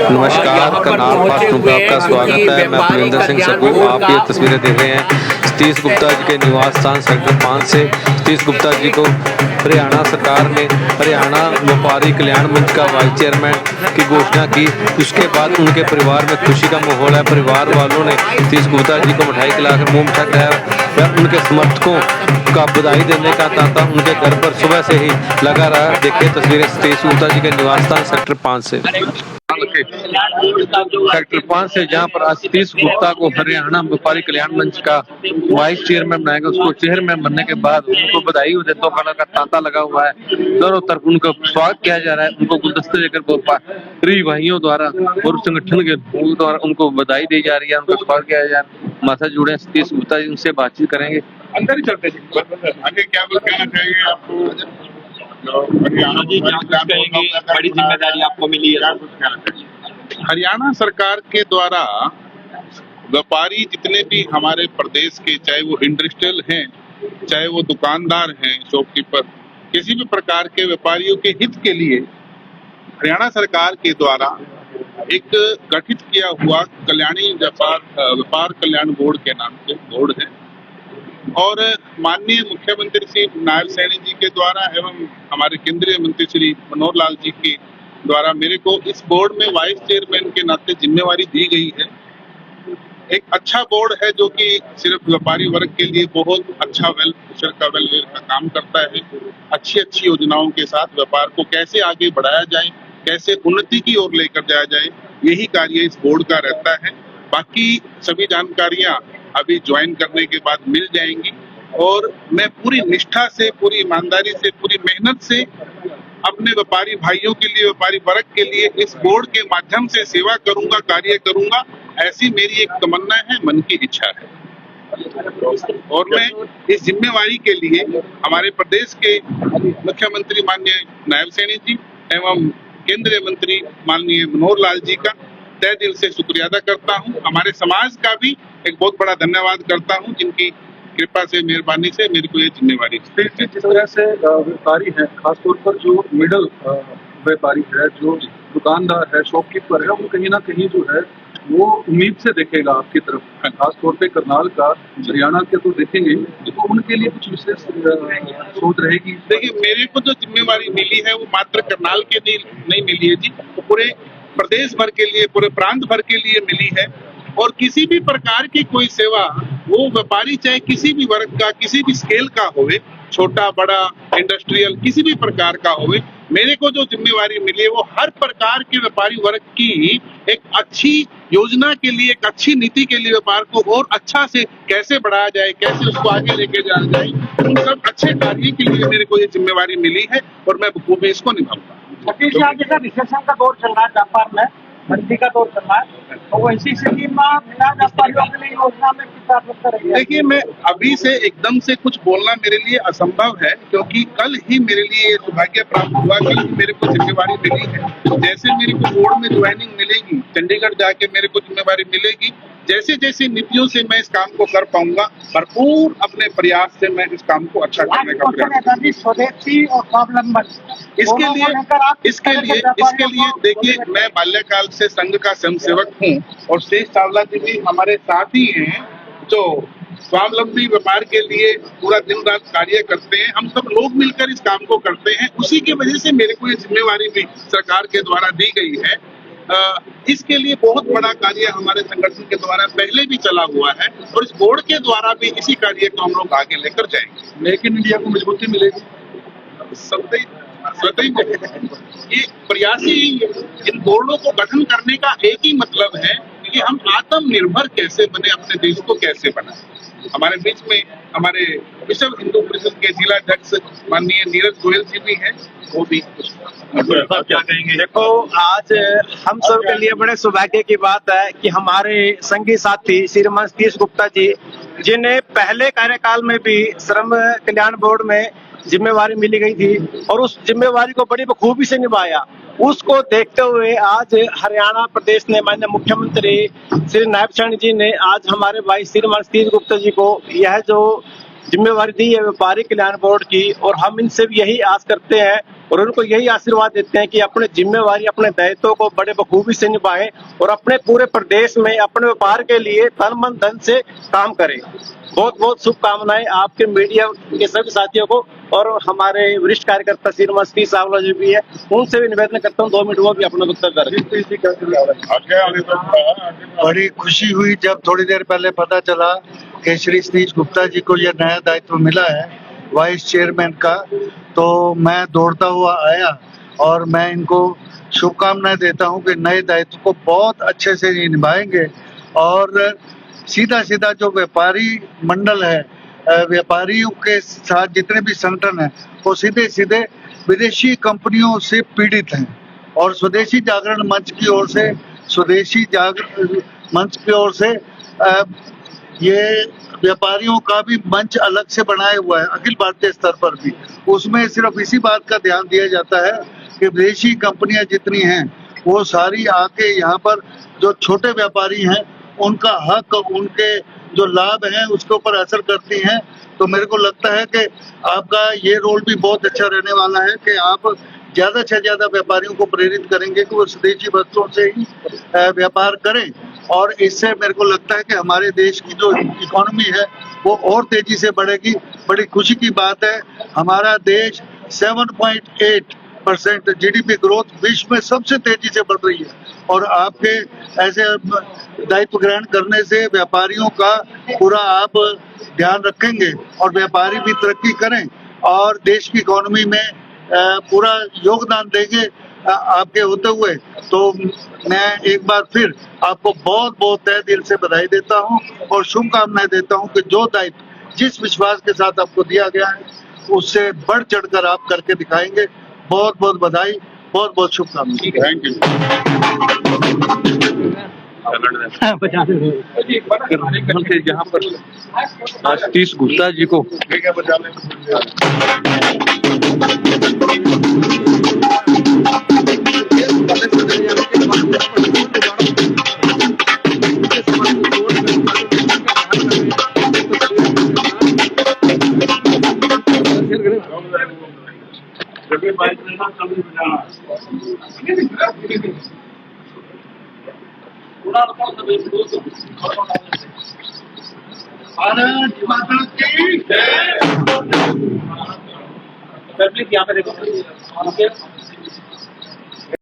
नमस्कार, कनाल fast news में आपका स्वागत है। मैं बलविंदर सिंह सग्गू। आप ये तस्वीरें देख रहे हैं सतीश गुप्ता जी के निवास स्थान सेक्टर 5 से। सतीश गुप्ता जी को हरियाणा सरकार ने हरियाणा व्यापारी कल्याण मंच का वाइस चेयरमैन की घोषणा की। उसके बाद उनके परिवार में खुशी का माहौल है। परिवार वालों ने सतीश गुप्ता जी को मिठाई खिलाकर मुंह मीठा कराया। उनके समर्थकों का बधाई देने का तांता उनके घर पर सुबह से ही लगा रहा। देखिए तस्वीरें सतीश गुप्ता जी के निवास स्थान सेक्टर 5 से। सेक्टर 5 से जहां पर आज सतीश गुप्ता को हरियाणा व्यापारी कल्याण मंच का वाइस चेयरमैन बनाएगा। उसको चेयरमैन बनने के बाद उनको बधाई हो देते कलर का तांता लगा हुआ है। दोनों तरफ उनका स्वागत किया जा रहा है। उनको गुलदस्ते देकर व्यापारी भाइयों द्वारा और संगठन के द्वारा उनको बधाई दी जा रही है। उनका स्वागत किया जा रहा है। माता जुड़े सतीश गुप्ता जी, उनसे बातचीत करेंगे। अंदर ही चलते आगे क्या कहना चाहिए आपको? बड़ी जिम्मेदारी आपको मिली है। हरियाणा सरकार के द्वारा व्यापारी जितने भी हमारे प्रदेश के, चाहे वो इंडस्ट्रियल हैं, चाहे वो दुकानदार हैं, शॉपकीपर, किसी भी प्रकार के व्यापारियों के हित के लिए हरियाणा सरकार के द्वारा एक गठित किया हुआ कल्याणी व्यापार कल्याण बोर्ड के नाम से बोर्ड है। और माननीय मुख्यमंत्री श्री नायब सैनी जी के द्वारा एवं हमारे केंद्रीय मंत्री श्री मनोहर लाल जी के द्वारा मेरे को इस बोर्ड में वाइस चेयरमैन के नाते जिम्मेवारी दी गई है। एक अच्छा बोर्ड है जो कि सिर्फ व्यापारी वर्ग के लिए बहुत अच्छा वेलफेयर का काम करता है। अच्छी अच्छी योजनाओं के साथ व्यापार को कैसे आगे बढ़ाया जाए, कैसे उन्नति की ओर लेकर जाया जाए, यही कार्य इस बोर्ड का रहता है। बाकी सभी जानकारियां अभी ज्वाइन करने के बाद मिल जाएंगी और मैं पूरी निष्ठा से, पूरी ईमानदारी से, पूरी मेहनत से अपने व्यापारी भाइयों के लिए, व्यापारी वर्ग के लिए इस बोर्ड के माध्यम से सेवा करूंगा, कार्य करूंगा, ऐसी मेरी एक तमन्ना है, मन की इच्छा है। और मैं इस जिम्मेवारी के लिए हमारे प्रदेश के मुख्यमंत्री माननीय नायब सैनी जी एवं केंद्रीय मंत्री माननीय मनोहर लाल जी का तहे दिल से शुक्रिया अदा करता हूं। हमारे समाज का भी एक बहुत बड़ा धन्यवाद करता हूं, जिनकी कृपा से, मेहरबानी से मेरे को ये जिम्मेवारी। जिस तरह से व्यापारी है, खासतौर पर जो मिडल व्यापारी है, जो दुकानदार है, शॉपकीपर है, वो कहीं ना कहीं जो है वो उम्मीद से देखेगा आपकी तरफ। खासतौर पे करनाल का, हरियाणा के तो देखेंगे, तो उनके लिए कुछ विशेष सोच रहेगी। देखिए, मेरे को जो जिम्मेवारी मिली है वो मात्र करनाल के लिए नहीं मिली है जी, वो पूरे प्रदेश भर के लिए, पूरे प्रांत भर के लिए मिली है। और किसी भी प्रकार की कोई सेवा, वो व्यापारी चाहे किसी भी वर्ग का, किसी भी स्केल का होवे, छोटा बड़ा इंडस्ट्रियल किसी भी प्रकार का होवे, मेरे को जो जिम्मेवारी मिली है वो हर प्रकार के व्यापारी वर्ग की एक अच्छी योजना के लिए, एक अच्छी नीति के लिए व्यापार को और अच्छा से कैसे बढ़ाया जाए, कैसे उसको आगे लेके जाया जाए, उन सब अच्छे कार्य के लिए मेरे को ये जिम्मेवारी मिली है और मैं बखूबी इसको निभाऊंगा। सतीश जी, जैसा रिसेशन का दौर चल रहा है, व्यापार में मंदी का दौर चल रहा है, तो वैसी स्थिति में व्यापारियों के लिए योजना में किस प्राथमिकता रहेगी? देखिए, मैं अभी से एकदम से कुछ बोलना मेरे लिए असंभव है, क्योंकि कल ही मेरे लिए सौभाग्य प्राप्त हुआ, कल ही मेरे को जिम्मेवारी मिली है। जैसे मेरे को बोर्ड में ज्वाइनिंग मिलेगी, चंडीगढ़ जाके मेरे को जिम्मेवारी मिलेगी, जैसे जैसे नीतियों से मैं इस काम को कर पाऊंगा, भरपूर अपने प्रयास से मैं इस काम को अच्छा करने का प्रयास। स्वदेशी और स्वावलंबन, इसके लिए देखिए, मैं बाल्यकाल से संघ का स्वयंसेवक हूँ और शेष चावला जी भी हमारे साथ ही हैं जो स्वावलंबी व्यापार के लिए पूरा दिन रात कार्य करते हैं। हम सब लोग मिलकर इस काम को करते हैं। उसी की वजह से मेरे को ये जिम्मेवारी भी सरकार के द्वारा दी गई है। इसके लिए बहुत बड़ा कार्य हमारे संगठन के द्वारा पहले भी चला हुआ है और इस बोर्ड के द्वारा भी इसी कार्य को हम लोग आगे लेकर जाएंगे। मेक इन इंडिया को मजबूती मिलेगी, ये प्रयास ही, इन बोर्डों को गठन करने का एक ही मतलब है कि हम आत्मनिर्भर कैसे बने, अपने देश को कैसे बनाए। हमारे बीच में हमारे विश्व हिंदू परिषद के जिला अध्यक्ष माननीय नीरज गोयल जी भी हैं, वो भी क्या कहेंगे? देखो, आज हम सब के लिए बड़े सौभाग्य की बात है कि हमारे संगी साथी श्रीमान सतीश गुप्ता जी, जिन्हें पहले कार्यकाल में भी श्रम कल्याण बोर्ड में जिम्मेवारी मिली गई थी और उस जिम्मेवारी को बड़ी बखूबी से निभाया, उसको देखते हुए आज हरियाणा प्रदेश ने माननीय मुख्यमंत्री श्री नायब सैनी जी ने आज हमारे भाई श्रीमान सतीश गुप्ता जी को यह जो जिम्मेवारी दी है व्यापारी कल्याण बोर्ड की, और हम इनसे भी यही आस करते हैं और उनको यही आशीर्वाद देते हैं कि अपने जिम्मेवारी, अपने दायित्वों को बड़े बखूबी से निभाएं और अपने पूरे प्रदेश में अपने व्यापार के लिए तन मन धन से काम करें। बहुत बहुत शुभकामनाएं आपके मीडिया के सभी साथियों को, और हमारे वरिष्ठ कार्यकर्ता श्रीमान सतीश सावला जी भी है, उनसे भी निवेदन करता हूँ 2 मिनट वो भी अपना वक्तव्य रखें। बड़ी खुशी हुई जब थोड़ी देर पहले पता चला कि श्री सतीश गुप्ता जी को यह नया दायित्व मिला है वाइस चेयरमैन का, तो मैं दौड़ता हुआ आया और मैं इनको शुभकामनाएं देता हूं कि नए दायित्व को बहुत अच्छे से ये निभाएंगे और सीधा सीधा जो व्यापारी मंडल है, व्यापारियों के साथ जितने भी संगठन हैं वो सीधे सीधे विदेशी कंपनियों से पीड़ित हैं और स्वदेशी जागरण मंच की ओर से, स्वदेशी जागरण मंच की ओर से ये व्यापारियों का भी मंच अलग से बनाया हुआ है अखिल भारतीय स्तर पर भी। उसमें सिर्फ इसी बात का ध्यान दिया जाता है कि विदेशी कंपनियां जितनी हैं वो सारी आके यहाँ पर जो छोटे व्यापारी हैं उनका हक, उनके जो लाभ हैं उसके ऊपर असर करती हैं। तो मेरे को लगता है कि आपका ये रोल भी बहुत अच्छा रहने वाला है कि आप ज्यादा से ज्यादा व्यापारियों को प्रेरित करेंगे कि वो स्वदेशी वस्तुओं से ही व्यापार करें, और इससे मेरे को लगता है कि हमारे देश की जो इकोनॉमी है वो और तेजी से बढ़ेगी। बड़ी खुशी की बात है, हमारा देश 7.8% जीडीपी ग्रोथ विश्व में सबसे तेजी से बढ़ रही है, और आपके ऐसे दायित्व ग्रहण करने से व्यापारियों का पूरा आप ध्यान रखेंगे और व्यापारी भी तरक्की करें और देश की इकोनॉमी में पूरा योगदान देंगे आपके होते हुए। तो मैं एक बार फिर आपको बहुत बहुत तहे दिल से बधाई देता हूं और शुभकामनाएं देता हूं कि जो दायित्व जिस विश्वास के साथ आपको दिया गया है उससे बढ़ चढ़कर आप करके दिखाएंगे। बहुत बहुत बधाई, बहुत बहुत शुभकामनाएं। Thank you. यहाँ पर सतीश गुप्ता जी को भारत माता की जय। यहाँ पे देखो